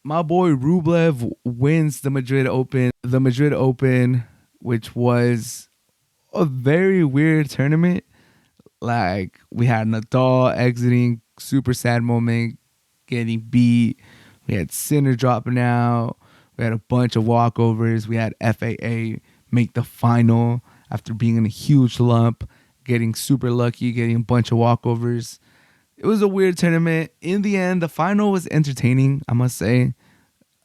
my boy Rublev wins the Madrid Open. The Madrid Open, which was a very weird tournament. Like, we had Nadal exiting, super sad moment, getting beat. We had Sinner dropping out. We had a bunch of walkovers. We had FAA make the final after being in a huge lump, getting super lucky, getting a bunch of walkovers. It was a weird tournament. In the end, the final was entertaining, I must say.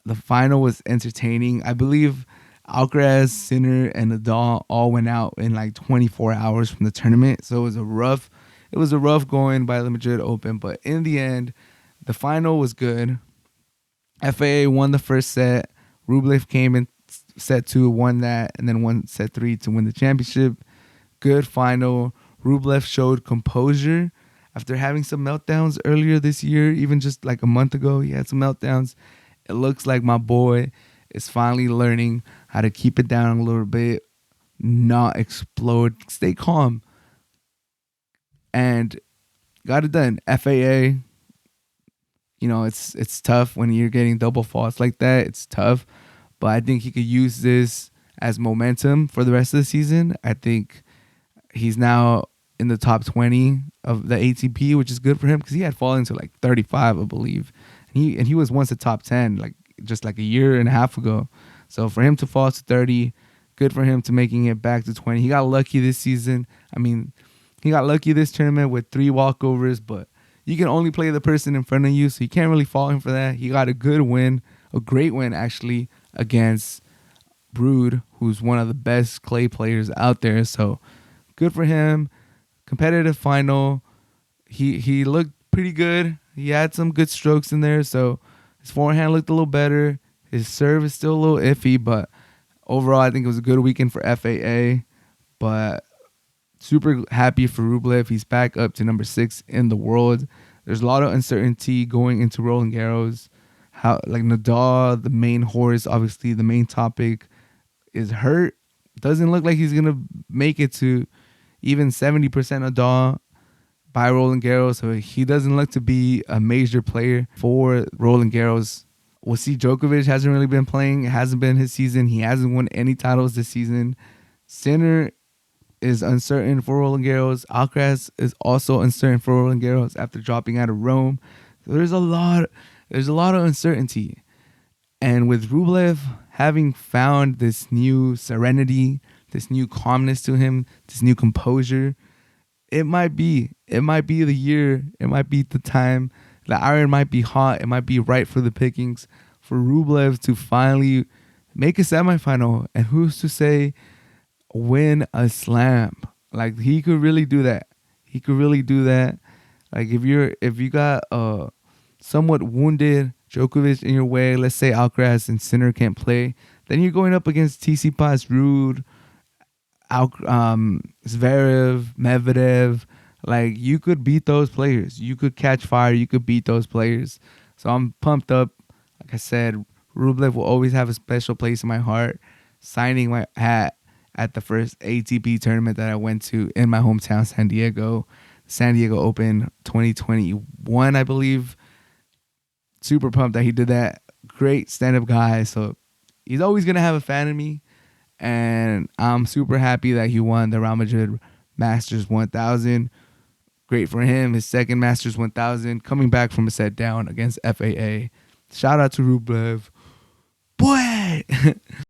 The final was entertaining. I believe Alcaraz, Sinner, and Nadal all went out in like 24 hours from the tournament. So it was a rough going by the Madrid Open. But in the end, the final was good. FAA won the first set. Rublev came in set 2, won that, and then won set 3 to win the championship. Good final. Rublev showed composure after having some meltdowns earlier this year. Even just like a month ago, he had some meltdowns. It looks like my boy is finally learning how to keep it down a little bit, not explode, stay calm, and got it done. FAA, it's tough when you're getting double faults like that. It's tough, but I think he could use this as momentum for the rest of the season. I think he's now in the top 20 of the ATP, which is good for him because he had fallen to like 35, I believe. And he was once a top 10, like just like a year and a half ago. So for him to fall to 30, good for him to making it back to 20. He got lucky this season. I mean, he got lucky this tournament with 3 walkovers, but you can only play the person in front of you, so you can't really fault him for that. He got a good win, a great win actually, against Brood, who's one of the best clay players out there. So good for him. Competitive final. He looked pretty good. He had some good strokes in there, so his forehand looked a little better. His serve is still a little iffy, but overall, I think it was a good weekend for FAA. But super happy for Rublev. He's back up to number 6 in the world. There's a lot of uncertainty going into Roland Garros. How, like, Nadal, the main horse, obviously the main topic, is hurt. Doesn't look like he's gonna make it to even 70% Nadal by Roland Garros, so he doesn't look to be a major player for Roland Garros. We'll see. Djokovic hasn't really been playing. It hasn't been his season. He hasn't won any titles this season. Sinner is uncertain for Roland Garros. Alcaraz is also uncertain for Roland Garros after dropping out of Rome. So there's a lot of uncertainty. And with Rublev having found this new serenity, this new calmness to him, this new composure, it might be the year. It might be the time. The iron might be hot. It might be right for the pickings for Rublev to finally make a semifinal. And who's to say win a slam? Like, he could really do that. He could really do that. Like, if you got a somewhat wounded Djokovic in your way, let's say Alcaraz and Sinner can't play, then you're going up against Tsitsipas, Ruud, Zverev, Medvedev. Like, you could beat those players. You could catch fire. You could beat those players. So I'm pumped up. Like I said, Rublev will always have a special place in my heart. Signing my hat at the first ATP tournament that I went to in my hometown, San Diego Open 2021, I believe. Super pumped that he did that. Great stand-up guy. So he's always going to have a fan in me. And I'm super happy that he won the Real Madrid Masters 1000. Great for him. His second Masters 1000. Coming back from a set down against FAA. Shout out to Rublev. Boy!